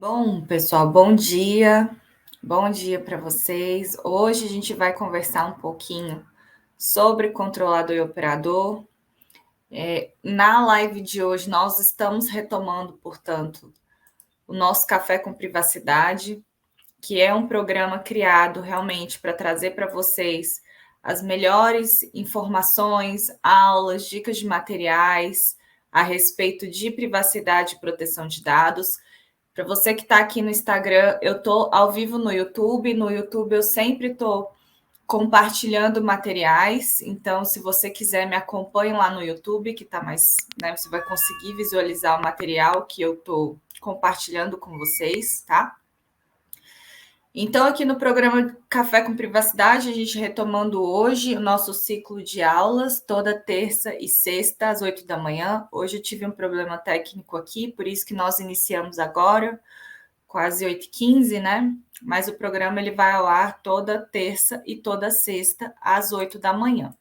Bom, pessoal, bom dia. Bom dia para vocês. Hoje a gente vai conversar um pouquinho sobre controlador e operador. Na live de hoje, nós estamos retomando, portanto, o nosso Café com Privacidade, que é um programa criado realmente para trazer para vocês as melhores informações, aulas, dicas de materiais a respeito de privacidade e proteção de dados. Para você que está aqui no Instagram, eu estou ao vivo no YouTube. No YouTube eu sempre estou compartilhando materiais. Então, se você quiser, me acompanhe lá no YouTube, que está mais, né? Você vai conseguir visualizar o material que eu estou compartilhando com vocês, tá? Então, aqui no programa Café com Privacidade, a gente retomando hoje o nosso ciclo de aulas, toda terça e sexta, às 8 da manhã. Hoje eu tive um problema técnico aqui, por isso que nós iniciamos agora, quase 8h15, né? Mas o programa ele vai ao ar toda terça e toda sexta, às 8 da manhã.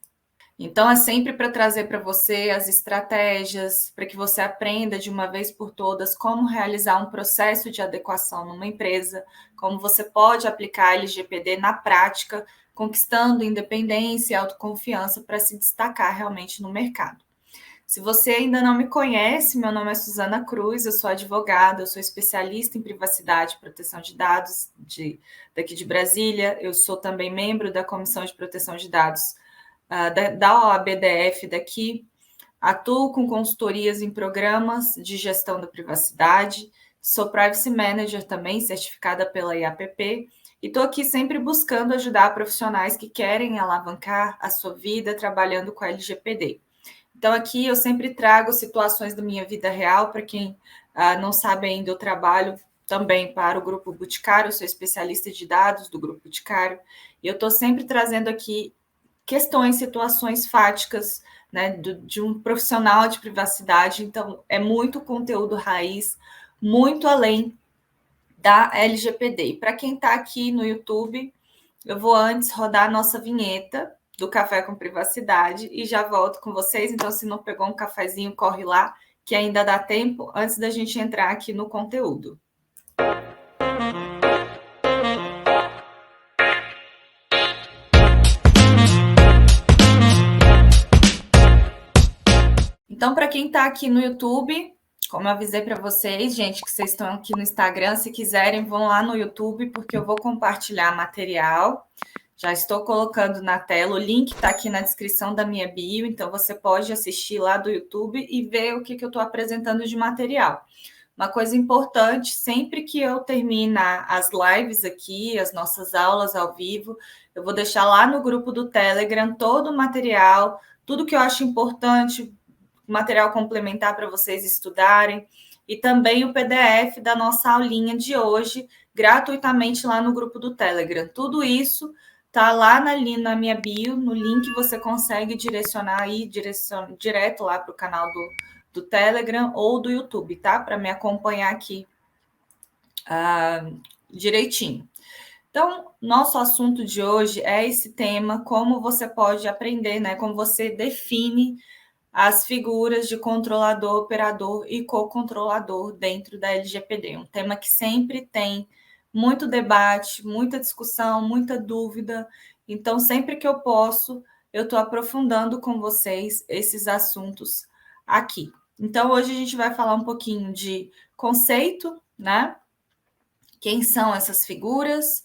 Então, é sempre para trazer para você as estratégias, para que você aprenda de uma vez por todas como realizar um processo de adequação numa empresa, como você pode aplicar a LGPD na prática, conquistando independência e autoconfiança para se destacar realmente no mercado. Se você ainda não me conhece, meu nome é Suzana Cruz, eu sou advogada, eu sou especialista em privacidade e proteção de dados daqui de Brasília, eu sou também membro da Comissão de Proteção de Dados da OABDF daqui, atuo com consultorias em programas de gestão da privacidade, sou Privacy Manager também, certificada pela IAPP, e estou aqui sempre buscando ajudar profissionais que querem alavancar a sua vida trabalhando com a LGPD. Então, aqui eu sempre trago situações da minha vida real, para quem não sabe ainda, eu trabalho também para o Grupo Boticário, eu sou especialista de dados do Grupo Boticário, e eu estou sempre trazendo aqui questões, situações fáticas, né, de um profissional de privacidade. Então, é muito conteúdo raiz, muito além da LGPD. E para quem está aqui no YouTube, eu vou antes rodar a nossa vinheta do Café com Privacidade e já volto com vocês. Então, se não pegou um cafezinho, corre lá, que ainda dá tempo antes da gente entrar aqui no conteúdo. Então, para quem está aqui no YouTube, como eu avisei para vocês, gente, que vocês estão aqui no Instagram, se quiserem, vão lá no YouTube, porque eu vou compartilhar material. Já estou colocando na tela, o link está aqui na descrição da minha bio, então você pode assistir lá do YouTube e ver o que eu estou apresentando de material. Uma coisa importante, sempre que eu terminar as lives aqui, as nossas aulas ao vivo, eu vou deixar lá no grupo do Telegram todo o material, tudo que eu acho importante, material complementar para vocês estudarem, e também o PDF da nossa aulinha de hoje, gratuitamente lá no grupo do Telegram. Tudo isso tá lá na minha bio, no link você consegue direcionar aí, direto lá para o canal do Telegram ou do YouTube, tá? Para me acompanhar aqui direitinho. Então, nosso assunto de hoje é esse tema, como você pode aprender, né? Como você define as figuras de controlador, operador e co-controlador dentro da LGPD. Um tema que sempre tem muito debate, muita discussão, muita dúvida. Então, sempre que eu posso, eu estou aprofundando com vocês esses assuntos aqui. Então, hoje a gente vai falar um pouquinho de conceito, né? Quem são essas figuras?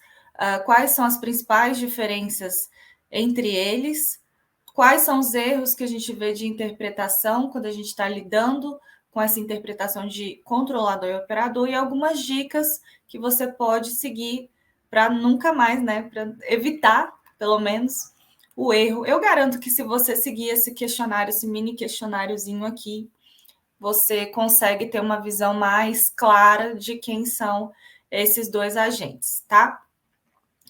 Quais são as principais diferenças entre eles? Quais são os erros que a gente vê de interpretação quando a gente está lidando com essa interpretação de controlador e operador, e algumas dicas que você pode seguir para nunca mais, né? Para evitar, pelo menos, o erro. Eu garanto que se você seguir esse questionário, esse mini questionáriozinho aqui, você consegue ter uma visão mais clara de quem são esses dois agentes, tá?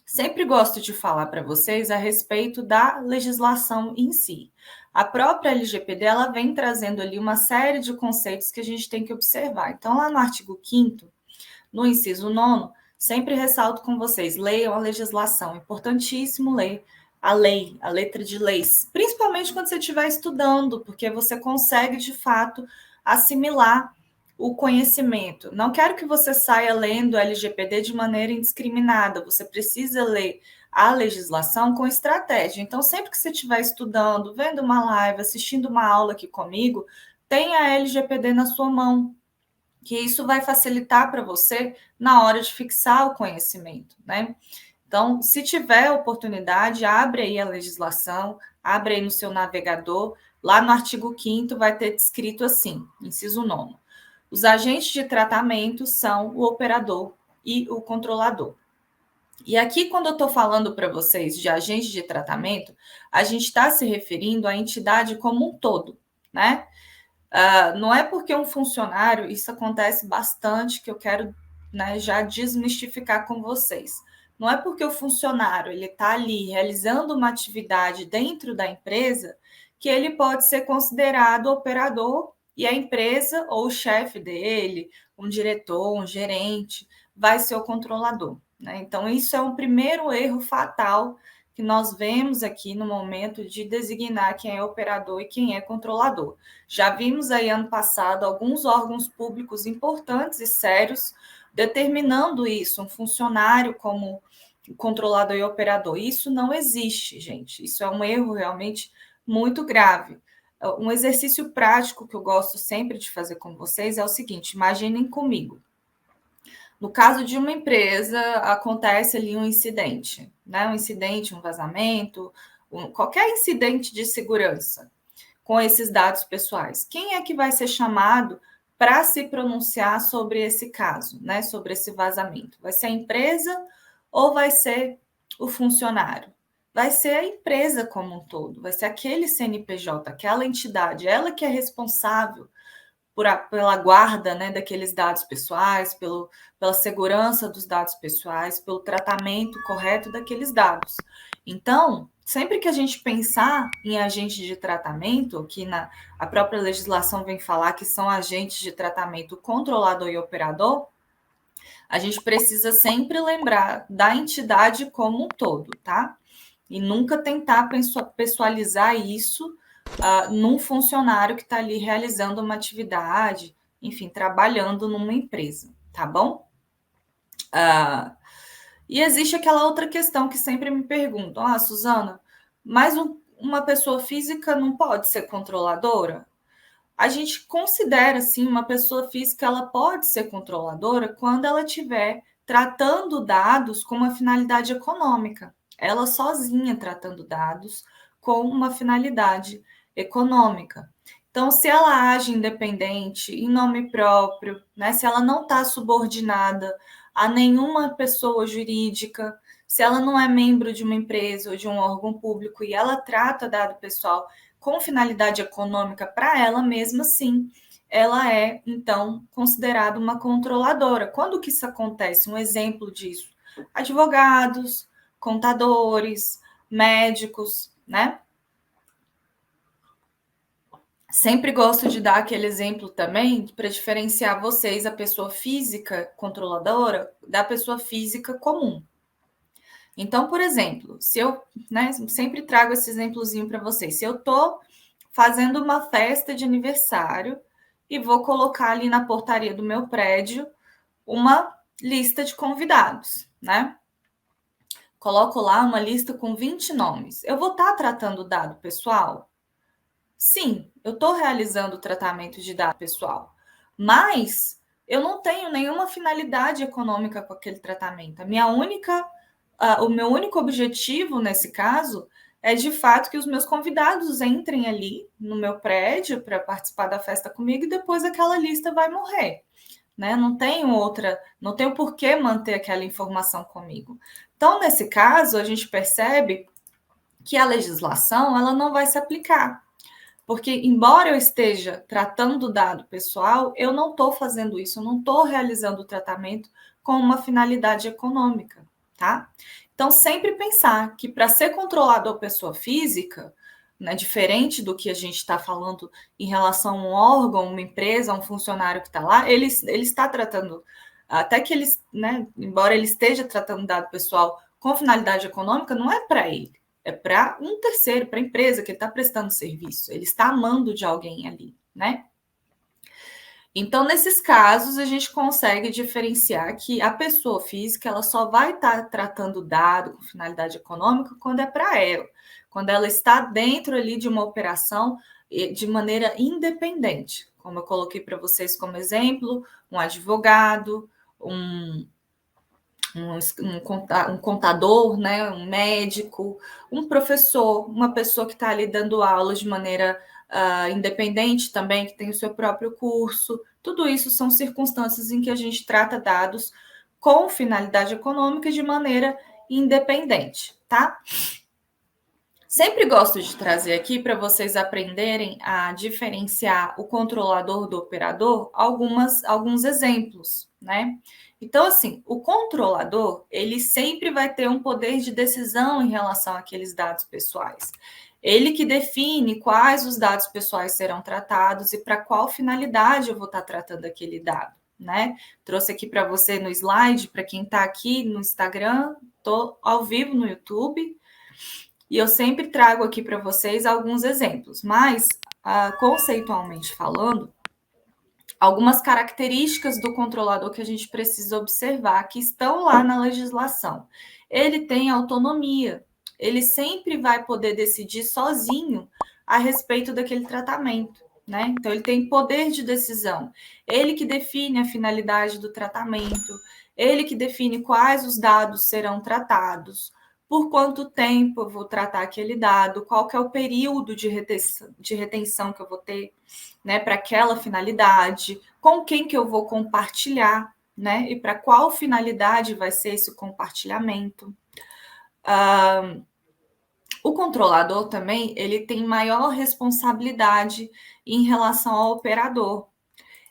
Sempre gosto de falar para vocês a respeito da legislação em si. A própria LGPD, ela vem trazendo ali uma série de conceitos que a gente tem que observar. Então, lá no artigo 5º, no inciso 9º, sempre ressalto com vocês, leiam a legislação. É importantíssimo ler a lei, a letra de leis, principalmente quando você estiver estudando, porque você consegue, de fato, assimilar o conhecimento. Não quero que você saia lendo o LGPD de maneira indiscriminada. Você precisa ler a legislação com estratégia. Então, sempre que você estiver estudando, vendo uma live, assistindo uma aula aqui comigo, tenha a LGPD na sua mão, que isso vai facilitar para você na hora de fixar o conhecimento, né? Então, se tiver oportunidade, abre aí a legislação, abre aí no seu navegador, lá no artigo 5º vai ter escrito assim, inciso 9º. Os agentes de tratamento são o operador e o controlador. E aqui, quando eu estou falando para vocês de agente de tratamento, a gente está se referindo à entidade como um todo, né? Não é porque um funcionário, isso acontece bastante, que eu quero, né, já desmistificar com vocês. Não é porque o funcionário ele está ali realizando uma atividade dentro da empresa que ele pode ser considerado operador e a empresa ou o chefe dele, um diretor, um gerente, vai ser o controlador, né? Então, isso é um primeiro erro fatal que nós vemos aqui no momento de designar quem é operador e quem é controlador. Já vimos aí ano passado alguns órgãos públicos importantes e sérios determinando isso, um funcionário como controlador e operador. Isso não existe, gente. Isso é um erro realmente muito grave. Um exercício prático que eu gosto sempre de fazer com vocês é o seguinte: imaginem comigo. No caso de uma empresa, acontece ali um incidente, né? Um incidente, um vazamento, qualquer incidente de segurança com esses dados pessoais. Quem é que vai ser chamado para se pronunciar sobre esse caso, né? Sobre esse vazamento? Vai ser a empresa ou vai ser o funcionário? Vai ser a empresa como um todo, vai ser aquele CNPJ, aquela entidade, ela que é responsável pela guarda, né, daqueles dados pessoais, pela segurança dos dados pessoais, pelo tratamento correto daqueles dados. Então, sempre que a gente pensar em agente de tratamento, que a própria legislação vem falar que são agentes de tratamento controlador e operador, a gente precisa sempre lembrar da entidade como um todo, tá? E nunca tentar pessoalizar isso num funcionário que está ali realizando uma atividade, enfim, trabalhando numa empresa, tá bom? E existe aquela outra questão que sempre me perguntam: Suzana, mas uma pessoa física não pode ser controladora? A gente considera, sim, uma pessoa física, ela pode ser controladora quando ela estiver tratando dados com uma finalidade econômica. Ela sozinha tratando dados com uma finalidade econômica. Então, se ela age independente, em nome próprio, né, se ela não está subordinada a nenhuma pessoa jurídica, se ela não é membro de uma empresa ou de um órgão público e ela trata dado pessoal com finalidade econômica para ela mesma, sim, ela é, então, considerada uma controladora. Quando que isso acontece? Um exemplo disso: advogados, contadores, médicos, né? Sempre gosto de dar aquele exemplo também para diferenciar vocês, a pessoa física controladora, da pessoa física comum. Então, por exemplo, se eu, né, sempre trago esse exemplozinho para vocês. Se eu estou fazendo uma festa de aniversário e vou colocar ali na portaria do meu prédio uma lista de convidados, né? Coloco lá uma lista com 20 nomes. Eu vou estar tratando dado pessoal? Sim, eu estou realizando o tratamento de dado pessoal, mas eu não tenho nenhuma finalidade econômica com aquele tratamento. O meu único objetivo nesse caso é de fato que os meus convidados entrem ali no meu prédio para participar da festa comigo e depois aquela lista vai morrer, né? Não tenho por que manter aquela informação comigo. Então, nesse caso, a gente percebe que a legislação ela não vai se aplicar. Porque, embora eu esteja tratando do dado pessoal, eu não estou fazendo isso, eu não estou realizando o tratamento com uma finalidade econômica, tá? Então, sempre pensar que para ser controlador pessoa física, né, diferente do que a gente está falando em relação a um órgão, uma empresa, um funcionário que está lá, ele está tratando, até que ele, né, embora ele esteja tratando dado pessoal com finalidade econômica, não é para ele. É para um terceiro, para a empresa que ele está prestando serviço. Ele está amando de alguém ali, né? Então, nesses casos, a gente consegue diferenciar que a pessoa física ela só vai estar tratando o dado com finalidade econômica quando é para ela, quando ela está dentro ali de uma operação de maneira independente, como eu coloquei para vocês como exemplo, um advogado, um contador, né, um médico, um professor, uma pessoa que está ali dando aulas de maneira independente também, que tem o seu próprio curso. Tudo isso são circunstâncias em que a gente trata dados com finalidade econômica de maneira independente, tá? Sempre gosto de trazer aqui para vocês aprenderem a diferenciar o controlador do operador alguns exemplos, né? Então, assim, o controlador, ele sempre vai ter um poder de decisão em relação àqueles dados pessoais. Ele que define quais os dados pessoais serão tratados e para qual finalidade eu vou estar tratando aquele dado, né? Trouxe aqui para você no slide, para quem está aqui no Instagram, estou ao vivo no YouTube, e eu sempre trago aqui para vocês alguns exemplos, mas conceitualmente falando, algumas características do controlador que a gente precisa observar, que estão lá na legislação. Ele tem autonomia, ele sempre vai poder decidir sozinho a respeito daquele tratamento, né? Então, ele tem poder de decisão. Ele que define a finalidade do tratamento, ele que define quais os dados serão tratados, por quanto tempo eu vou tratar aquele dado, qual que é o período de retenção que eu vou ter, né, para aquela finalidade, com quem que eu vou compartilhar, né, e para qual finalidade vai ser esse compartilhamento. O controlador também, ele tem maior responsabilidade em relação ao operador.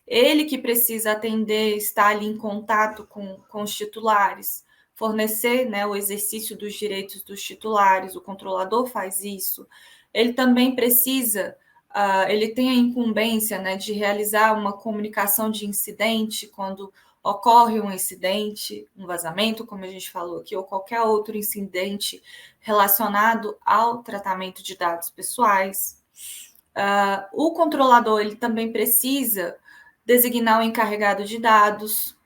Ele que precisa atender, estar ali em contato com os titulares, fornecer, né, o exercício dos direitos dos titulares, o controlador faz isso. Ele também precisa, ele tem a incumbência, né, de realizar uma comunicação de incidente quando ocorre um incidente, um vazamento, como a gente falou aqui, ou qualquer outro incidente relacionado ao tratamento de dados pessoais. O controlador ele também precisa designar o encarregado de dados,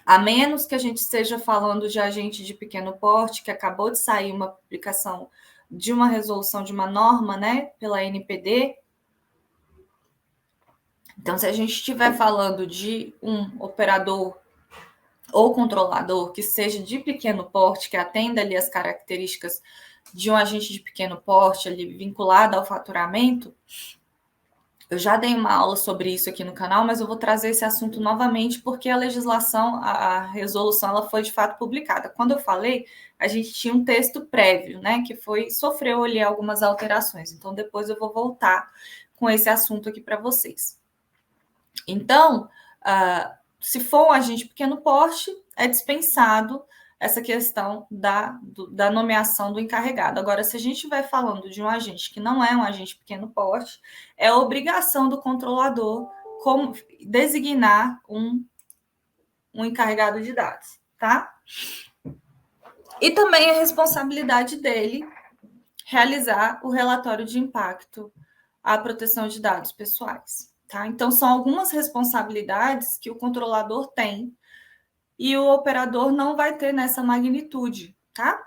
a menos que a gente esteja falando de agente de pequeno porte, que acabou de sair uma publicação de uma resolução de uma norma, né, pela NPD. Então, se a gente estiver falando de um operador ou controlador que seja de pequeno porte, que atenda ali as características de um agente de pequeno porte ali vinculado ao faturamento, eu já dei uma aula sobre isso aqui no canal, mas eu vou trazer esse assunto novamente porque a legislação, a resolução, ela foi de fato publicada. Quando eu falei, a gente tinha um texto prévio, né, que sofreu ali algumas alterações. Então, depois eu vou voltar com esse assunto aqui para vocês. Então, se for um agente de pequeno porte, é dispensado essa questão da nomeação do encarregado. Agora, se a gente estiver falando de um agente que não é um agente de pequeno porte, é obrigação do controlador designar um encarregado de dados, tá? E também é responsabilidade dele realizar o relatório de impacto à proteção de dados pessoais, tá? Então, são algumas responsabilidades que o controlador tem e o operador não vai ter nessa magnitude, tá?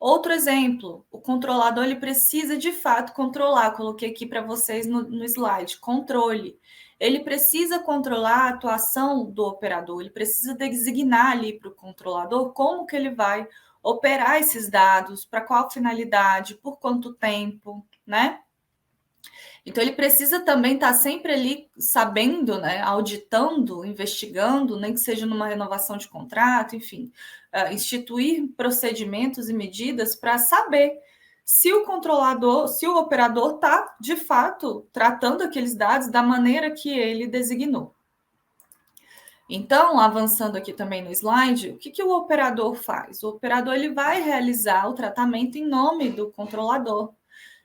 Outro exemplo, o controlador ele precisa de fato controlar, coloquei aqui para vocês no slide, controle. Ele precisa controlar a atuação do operador, ele precisa designar ali para o controlador como que ele vai operar esses dados, para qual finalidade, por quanto tempo, né? Então, ele precisa também estar sempre ali sabendo, né, auditando, investigando, nem que seja numa renovação de contrato, enfim, instituir procedimentos e medidas para saber se o controlador, se o operador está, de fato, tratando aqueles dados da maneira que ele designou. Então, avançando aqui também no slide, o que o operador faz? O operador ele vai realizar o tratamento em nome do controlador.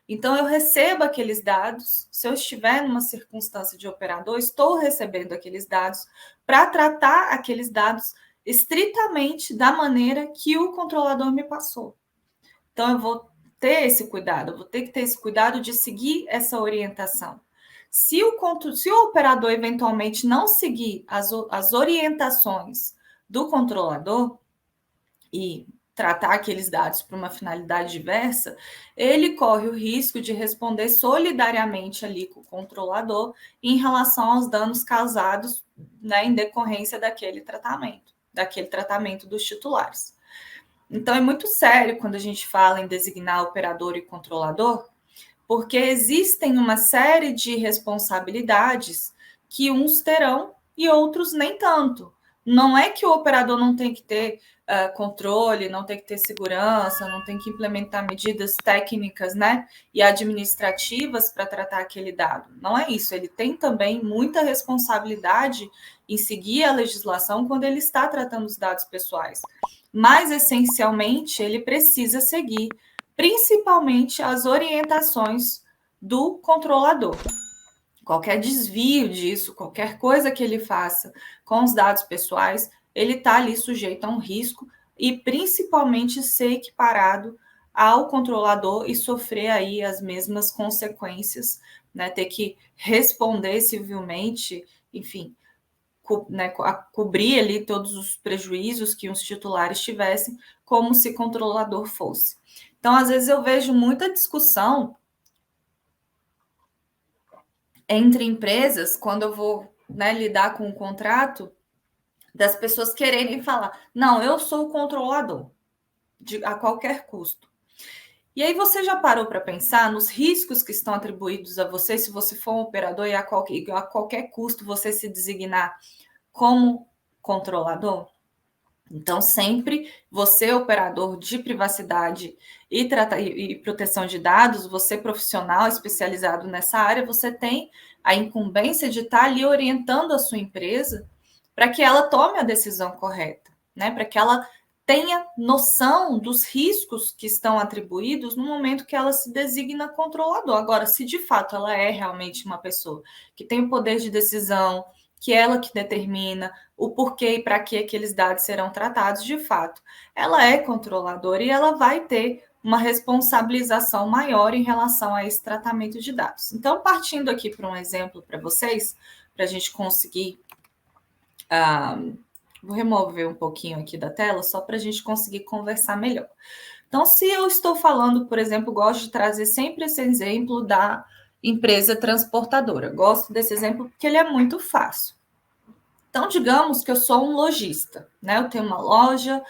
Então, eu recebo aqueles dados, se eu estiver numa circunstância de operador, estou recebendo aqueles dados para tratar aqueles dados estritamente da maneira que o controlador me passou. Então, eu vou ter esse cuidado, eu vou ter que ter esse cuidado de seguir essa orientação. Se o operador eventualmente não seguir as orientações do controlador e tratar aqueles dados para uma finalidade diversa, ele corre o risco de responder solidariamente ali com o controlador em relação aos danos causados, né, em decorrência daquele tratamento dos titulares. Então, é muito sério quando a gente fala em designar operador e controlador, porque existem uma série de responsabilidades que uns terão e outros nem tanto. Não é que o operador não tem que ter controle, não tem que ter segurança, não tem que implementar medidas técnicas, né, e administrativas para tratar aquele dado. Não é isso. Ele tem também muita responsabilidade em seguir a legislação quando ele está tratando os dados pessoais. Mas, essencialmente, ele precisa seguir principalmente as orientações do controlador. Qualquer desvio disso, qualquer coisa que ele faça com os dados pessoais, ele está ali sujeito a um risco e principalmente ser equiparado ao controlador e sofrer aí as mesmas consequências, né? Ter que responder civilmente, enfim, cobrir ali todos os prejuízos que os titulares tivessem, como se controlador fosse. Então, às vezes eu vejo muita discussão entre empresas, quando eu vou, né, lidar com um contrato, das pessoas quererem falar, não, eu sou o controlador, a qualquer custo. E aí você já parou para pensar nos riscos que estão atribuídos a você, se você for um operador e a qualquer custo você se designar como controlador? Então, sempre você, operador de privacidade e proteção de dados, você profissional especializado nessa área, você tem a incumbência de estar ali orientando a sua empresa para que ela tome a decisão correta, né? Para que ela tenha noção dos riscos que estão atribuídos no momento que ela se designa controlador. Agora, se de fato ela é realmente uma pessoa que tem o poder de decisão, que ela que determina o porquê e para que aqueles dados serão tratados, de fato, ela é controladora e ela vai ter uma responsabilização maior em relação a esse tratamento de dados. Então, partindo aqui para um exemplo para vocês, para a gente conseguir. Vou remover um pouquinho aqui da tela, só para a gente conseguir conversar melhor. Então, se eu estou falando, por exemplo, gosto de trazer sempre esse exemplo da empresa transportadora. Gosto desse exemplo porque ele é muito fácil. Então, digamos que eu sou um lojista, né? Eu tenho uma loja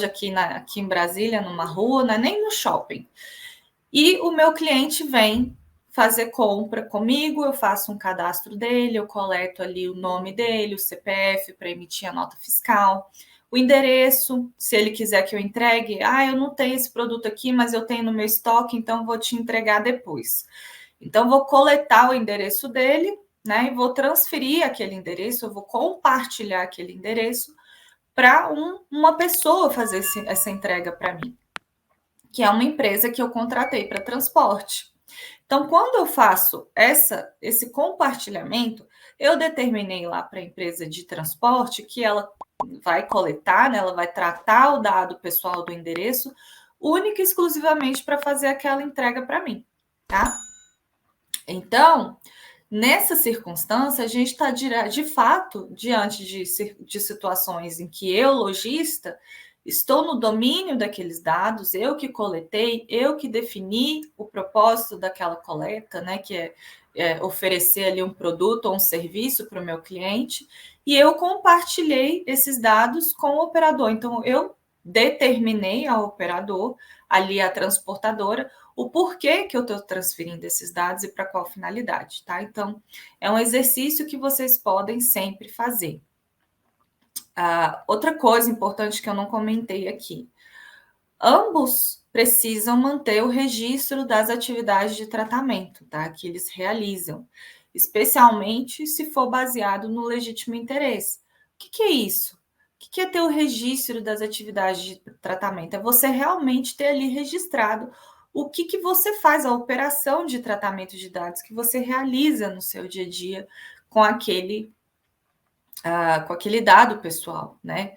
aqui em Brasília, numa rua, não é nem no shopping. E o meu cliente vem fazer compra comigo, eu faço um cadastro dele, eu coleto ali o nome dele, o CPF para emitir a nota fiscal, o endereço, se ele quiser que eu entregue, eu não tenho esse produto aqui, mas eu tenho no meu estoque, então vou te entregar depois. Então, vou coletar o endereço dele, né, e vou transferir aquele endereço, eu vou compartilhar aquele endereço para uma pessoa fazer essa entrega para mim, que é uma empresa que eu contratei para transporte. Então, quando eu faço esse compartilhamento, eu determinei lá para a empresa de transporte que ela vai coletar, né, ela vai tratar o dado pessoal do endereço, única e exclusivamente para fazer aquela entrega para mim, tá? Então, nessa circunstância, a gente está de fato diante de situações em que eu, lojista, estou no domínio daqueles dados, eu que coletei, eu que defini o propósito daquela coleta, né, que é oferecer ali um produto ou um serviço para o meu cliente, e eu compartilhei esses dados com o operador. Então, eu determinei ao operador, ali a transportadora, o porquê que eu estou transferindo esses dados e para qual finalidade, tá? Então, é um exercício que vocês podem sempre fazer. Outra coisa importante que eu não comentei aqui. Ambos precisam manter o registro das atividades de tratamento, tá? Que eles realizam, especialmente se for baseado no legítimo interesse. O que é isso? O que é ter o registro das atividades de tratamento? É você realmente ter ali registrado o que você faz, a operação de tratamento de dados que você realiza no seu dia a dia com aquele dado pessoal, né?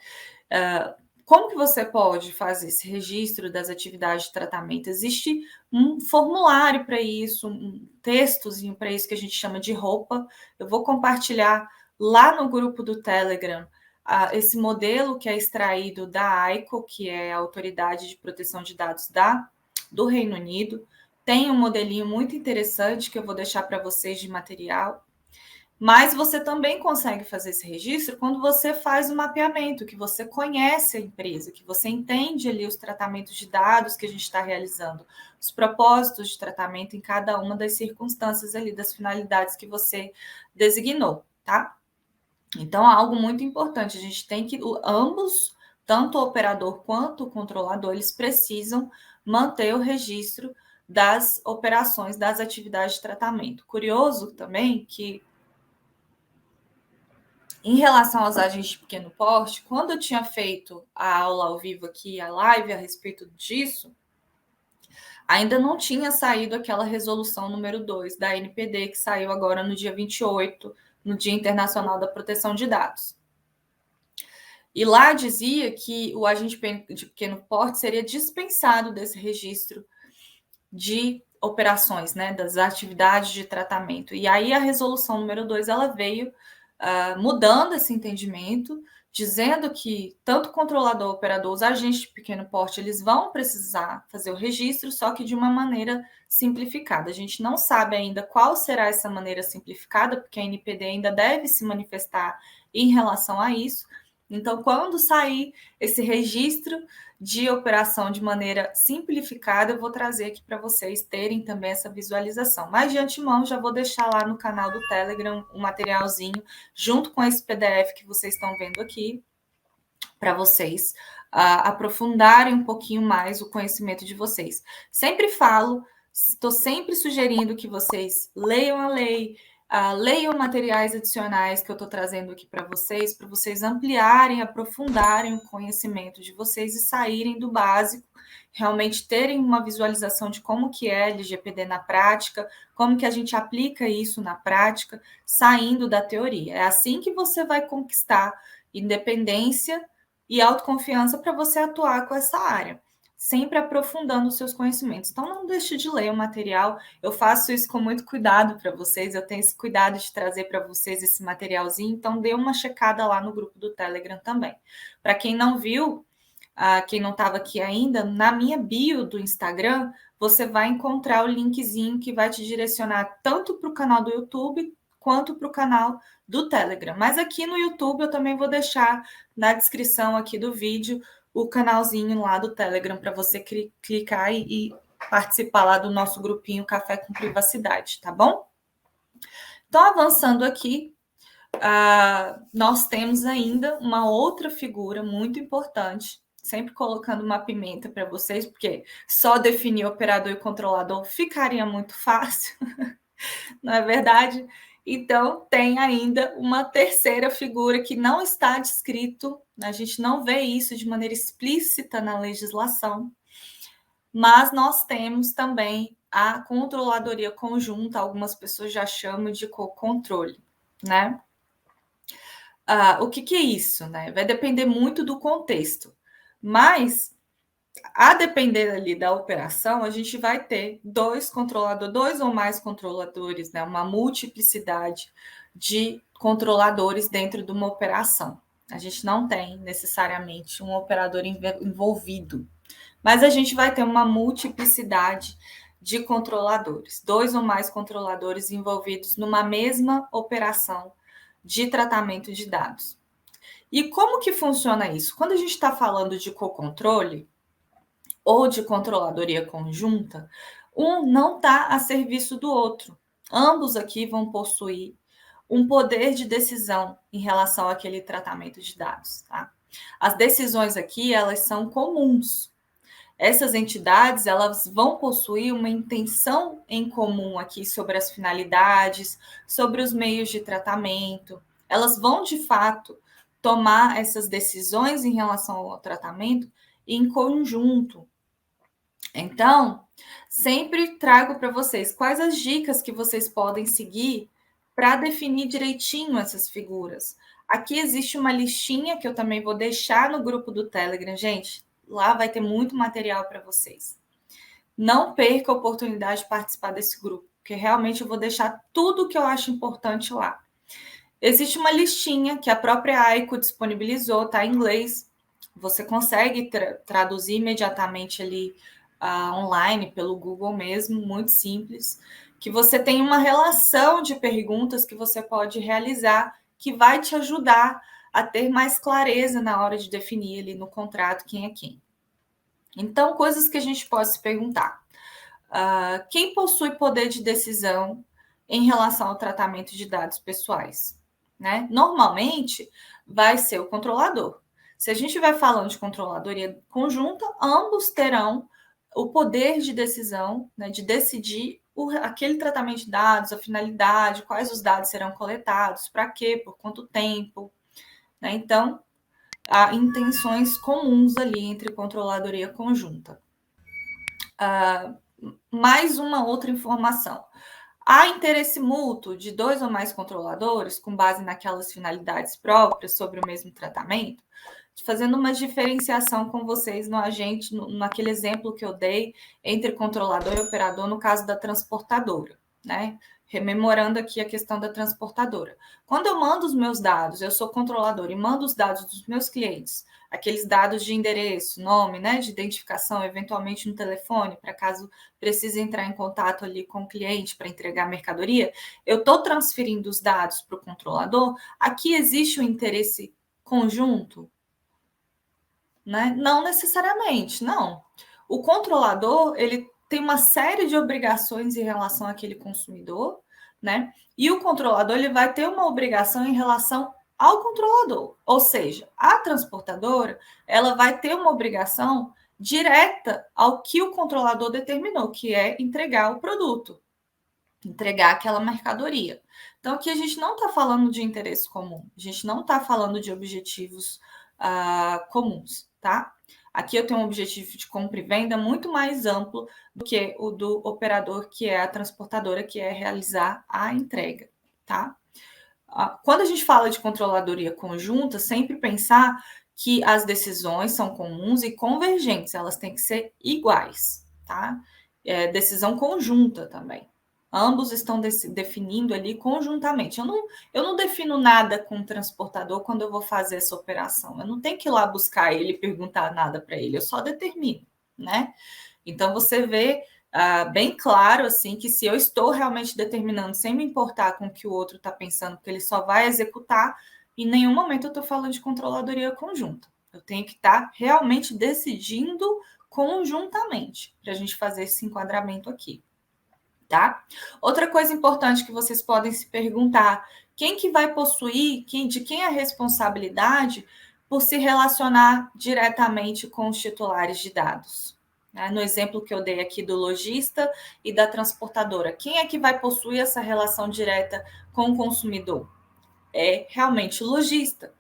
como que você pode fazer esse registro das atividades de tratamento? Existe um formulário para isso, um textozinho para isso que a gente chama de roupa. Eu vou compartilhar lá no grupo do Telegram esse modelo que é extraído da AICO, que é a Autoridade de Proteção de Dados do Reino Unido. Tem um modelinho muito interessante que eu vou deixar para vocês de material. Mas você também consegue fazer esse registro quando você faz o mapeamento, que você conhece a empresa, que você entende ali os tratamentos de dados que a gente está realizando, os propósitos de tratamento em cada uma das circunstâncias ali, das finalidades que você designou, tá? Então, é algo muito importante. A gente tem que, ambos, tanto o operador quanto o controlador, eles precisam manter o registro das operações, das atividades de tratamento. Curioso também que, em relação aos agentes de pequeno porte, quando eu tinha feito a aula ao vivo aqui, a live a respeito disso, ainda não tinha saído aquela resolução número 2 da NPD, que saiu agora no dia 28, no Dia Internacional da Proteção de Dados. E lá dizia que o agente de pequeno porte seria dispensado desse registro de operações, né, das atividades de tratamento. E aí a resolução número 2, ela veio mudando esse entendimento, dizendo que tanto o controlador, o operador, os agentes de pequeno porte, eles vão precisar fazer o registro, só que de uma maneira simplificada. A gente não sabe ainda qual será essa maneira simplificada, porque a NPD ainda deve se manifestar em relação a isso. Então, quando sair esse registro de operação de maneira simplificada, eu vou trazer aqui para vocês terem também essa visualização. Mas, de antemão, já vou deixar lá no canal do Telegram um materialzinho, junto com esse PDF que vocês estão vendo aqui, para vocês aprofundarem um pouquinho mais o conhecimento de vocês. Sempre falo, estou sempre sugerindo que vocês leiam a lei, leiam materiais adicionais que eu estou trazendo aqui para vocês ampliarem, aprofundarem o conhecimento de vocês e saírem do básico, realmente terem uma visualização de como que é LGPD na prática, como que a gente aplica isso na prática, saindo da teoria. É assim que você vai conquistar independência e autoconfiança para você atuar com essa área, sempre aprofundando os seus conhecimentos. Então, não deixe de ler o material. Eu faço isso com muito cuidado para vocês. Eu tenho esse cuidado de trazer para vocês esse materialzinho. Então, dê uma checada lá no grupo do Telegram também. Para quem não viu, quem não estava aqui ainda, na minha bio do Instagram, você vai encontrar o linkzinho que vai te direcionar tanto para o canal do YouTube quanto para o canal do Telegram. Mas aqui no YouTube eu também vou deixar na descrição aqui do vídeo o canalzinho lá do Telegram para você clicar e participar lá do nosso grupinho Café com Privacidade, tá bom? Então, avançando aqui, nós temos ainda uma outra figura muito importante, sempre colocando uma pimenta para vocês, porque só definir operador e controlador ficaria muito fácil, não é verdade? Então, tem ainda uma terceira figura que não está descrito, a gente não vê isso de maneira explícita na legislação, mas nós temos também a controladoria conjunta, algumas pessoas já chamam de co-controle, né? O que é isso, né? Vai depender muito do contexto, mas a depender ali da operação, a gente vai ter dois ou mais controladores, né? Uma multiplicidade de controladores dentro de uma operação. A gente não tem necessariamente um operador envolvido, mas a gente vai ter uma multiplicidade de controladores, dois ou mais controladores envolvidos numa mesma operação de tratamento de dados. E como que funciona isso? Quando a gente está falando de co-controle ou de controladoria conjunta, um não está a serviço do outro. Ambos aqui vão possuir um poder de decisão em relação àquele tratamento de dados, tá? As decisões aqui, elas são comuns. Essas entidades, elas vão possuir uma intenção em comum aqui sobre as finalidades, sobre os meios de tratamento. Elas vão, de fato, tomar essas decisões em relação ao tratamento em conjunto. Então, sempre trago para vocês quais as dicas que vocês podem seguir para definir direitinho essas figuras. Aqui existe uma listinha que eu também vou deixar no grupo do Telegram, gente. Lá vai ter muito material para vocês. Não perca a oportunidade de participar desse grupo, porque realmente eu vou deixar tudo que eu acho importante lá. Existe uma listinha que a própria AICO disponibilizou, tá em inglês. Você consegue traduzir imediatamente ali online, pelo Google mesmo, muito simples. Que você tem uma relação de perguntas que você pode realizar, que vai te ajudar a ter mais clareza na hora de definir ali no contrato quem é quem. Então, coisas que a gente pode se perguntar. Quem possui poder de decisão em relação ao tratamento de dados pessoais? Né? Normalmente, vai ser o controlador. Se a gente estiver falando de controladoria conjunta, ambos terão o poder de decisão, né, de decidir aquele tratamento de dados, a finalidade, quais os dados serão coletados, para quê, por quanto tempo. Né? Então, há intenções comuns ali entre controladoria conjunta. Mais uma outra informação. Há interesse mútuo de 2 ou mais controladores, com base naquelas finalidades próprias sobre o mesmo tratamento, fazendo uma diferenciação com vocês no agente, naquele exemplo que eu dei entre controlador e operador, no caso da transportadora, né? Rememorando aqui a questão da transportadora. Quando eu mando os meus dados, eu sou controlador e mando os dados dos meus clientes, aqueles dados de endereço, nome, né, de identificação, eventualmente no telefone, para caso precise entrar em contato ali com o cliente para entregar a mercadoria, eu estou transferindo os dados para o controlador. Aqui existe um interesse conjunto? Né? Não necessariamente, não. O controlador, ele tem uma série de obrigações em relação àquele consumidor, né? E o controlador, ele vai ter uma obrigação em relação ao controlador. Ou seja, a transportadora, ela vai ter uma obrigação direta ao que o controlador determinou, que é entregar o produto, entregar aquela mercadoria. Então, aqui a gente não está falando de interesse comum, a gente não está falando de objetivos comuns, tá? Aqui eu tenho um objetivo de compra e venda muito mais amplo do que o do operador, que é a transportadora, que é realizar a entrega, tá? Quando a gente fala de controladoria conjunta, sempre pensar que as decisões são comuns e convergentes, elas têm que ser iguais, tá? Decisão conjunta também. Ambos estão definindo ali conjuntamente. Eu não defino nada com o transportador quando eu vou fazer essa operação. Eu não tenho que ir lá buscar ele e perguntar nada para ele, eu só determino, né? Então você vê bem claro assim que se eu estou realmente determinando, sem me importar com o que o outro está pensando, porque ele só vai executar, em nenhum momento eu estou falando de controladoria conjunta. Eu tenho que estar realmente decidindo conjuntamente para a gente fazer esse enquadramento aqui. Tá? Outra coisa importante que vocês podem se perguntar: quem que vai possuir, de quem é a responsabilidade por se relacionar diretamente com os titulares de dados? No exemplo que eu dei aqui do lojista e da transportadora, quem é que vai possuir essa relação direta com o consumidor? É realmente o lojista.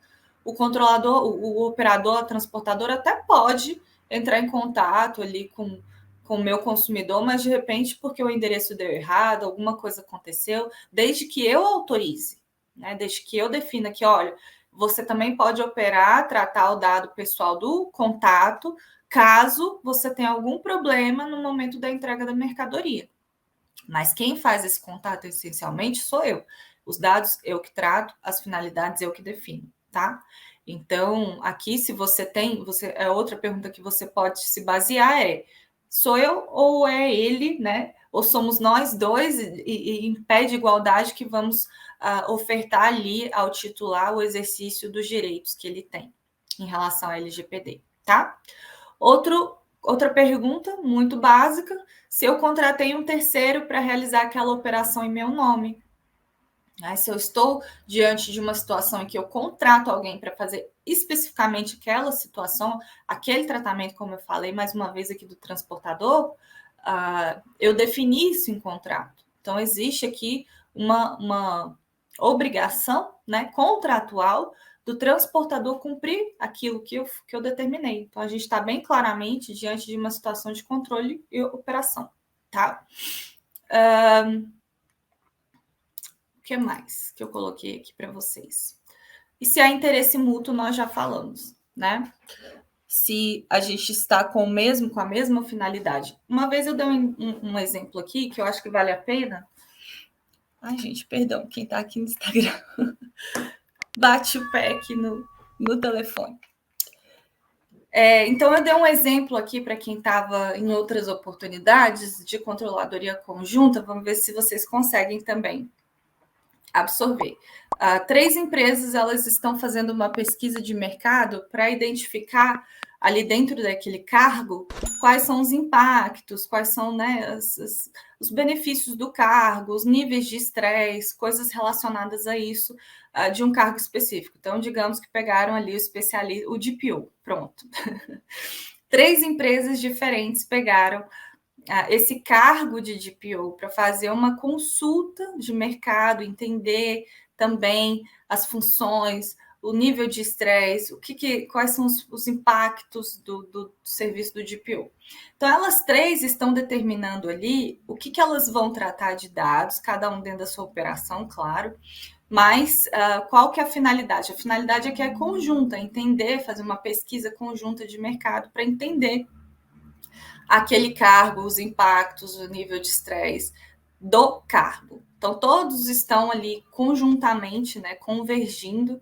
O controlador, o operador, a transportadora até pode entrar em contato ali com o meu consumidor, mas de repente, porque o endereço deu errado, alguma coisa aconteceu, desde que eu autorize, né? Desde que eu defina que, olha, você também pode operar, tratar o dado pessoal do contato, caso você tenha algum problema no momento da entrega da mercadoria. Mas quem faz esse contato essencialmente sou eu. Os dados eu que trato, as finalidades eu que defino, tá? Então, aqui, se você tem, outra pergunta que você pode se basear é: sou eu ou é ele, né? Ou somos nós dois e em pé de igualdade que vamos ofertar ali ao titular o exercício dos direitos que ele tem em relação ao LGPD, tá? Outra pergunta muito básica: se eu contratei um terceiro para realizar aquela operação em meu nome. Se eu estou diante de uma situação em que eu contrato alguém para fazer especificamente aquela situação, aquele tratamento, como eu falei mais uma vez aqui do transportador, eu defini isso em contrato. Então, existe aqui uma obrigação, né, contratual do transportador cumprir aquilo que eu determinei. Então, a gente está bem claramente diante de uma situação de controle e operação, tá? O que mais que eu coloquei aqui para vocês? E se há interesse mútuo, nós já falamos, né? Se a gente está com a mesma finalidade. Uma vez eu dei um exemplo aqui que eu acho que vale a pena. Ai, gente, perdão, quem está aqui no Instagram bate o pé aqui no telefone. Então, eu dei um exemplo aqui para quem estava em outras oportunidades de controladoria conjunta. Vamos ver se vocês conseguem também absorver. 3 empresas, elas estão fazendo uma pesquisa de mercado para identificar ali dentro daquele cargo quais são os impactos, quais são, né, os benefícios do cargo, os níveis de estresse, coisas relacionadas a isso de um cargo específico. Então, digamos que pegaram ali o especialista, o DPO, pronto. 3 empresas diferentes pegaram esse cargo de DPO para fazer uma consulta de mercado, entender também as funções, o nível de estresse, quais são os impactos do serviço do DPO. Então, elas 3 estão determinando ali o que elas vão tratar de dados, cada um dentro da sua operação, claro, mas qual que é a finalidade? A finalidade é que é conjunta, entender, fazer uma pesquisa conjunta de mercado para entender aquele cargo, os impactos, o nível de estresse do cargo. Então, todos estão ali conjuntamente, né, convergindo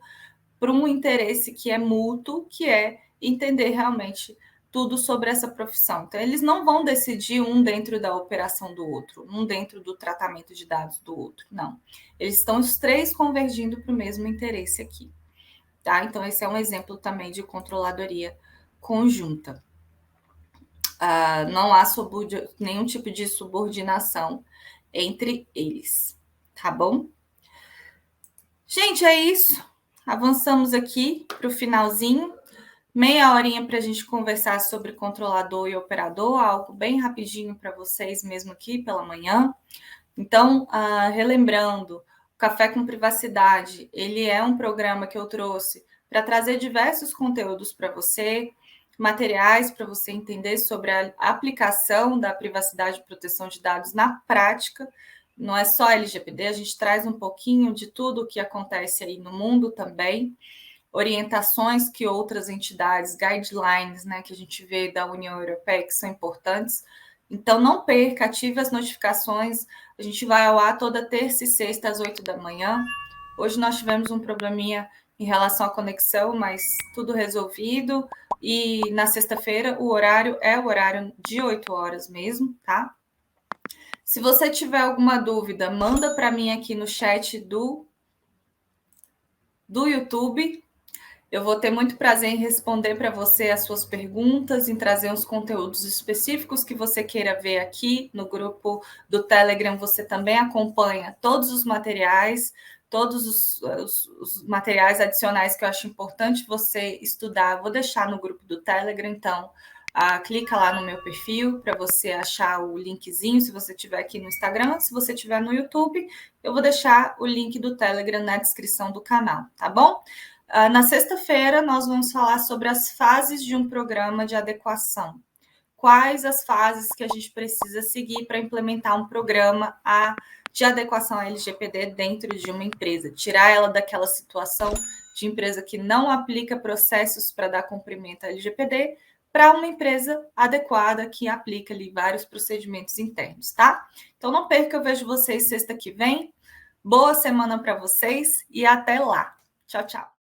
para um interesse que é mútuo, que é entender realmente tudo sobre essa profissão. Então, eles não vão decidir um dentro da operação do outro, um dentro do tratamento de dados do outro, não. Eles estão os 3 convergindo para o mesmo interesse aqui, tá? Então, esse é um exemplo também de controladoria conjunta. Não há nenhum tipo de subordinação entre eles, tá bom? Gente, é isso. Avançamos aqui para o finalzinho. Meia horinha para a gente conversar sobre controlador e operador, algo bem rapidinho para vocês mesmo aqui pela manhã. Então, relembrando, o Café com Privacidade, ele é um programa que eu trouxe para trazer diversos conteúdos para você, materiais para você entender sobre a aplicação da privacidade e proteção de dados na prática. Não é só LGPD, a gente traz um pouquinho de tudo o que acontece aí no mundo também, orientações que outras entidades, guidelines, né, que a gente vê da União Europeia, que são importantes. Então, não perca, ative as notificações. A gente vai ao ar toda terça e sexta às 8 da manhã. Hoje nós tivemos um probleminha em relação à conexão, mas tudo resolvido. E na sexta-feira o horário é o horário de 8 horas mesmo, tá? Se você tiver alguma dúvida, manda para mim aqui no chat do YouTube. Eu vou ter muito prazer em responder para você as suas perguntas, em trazer uns conteúdos específicos que você queira ver aqui no grupo do Telegram. Você também acompanha todos os materiais, todos os materiais adicionais que eu acho importante você estudar. Vou deixar no grupo do Telegram, então clica lá no meu perfil para você achar o linkzinho, se você estiver aqui no Instagram. Se você estiver no YouTube, eu vou deixar o link do Telegram na descrição do canal, tá bom? Na sexta-feira, nós vamos falar sobre as fases de um programa de adequação. Quais as fases que a gente precisa seguir para implementar um programa de adequação à LGPD dentro de uma empresa? Tirar ela daquela situação de empresa que não aplica processos para dar cumprimento à LGPD para uma empresa adequada que aplica ali vários procedimentos internos, tá? Então, não perca, eu vejo vocês sexta que vem. Boa semana para vocês e até lá. Tchau, tchau.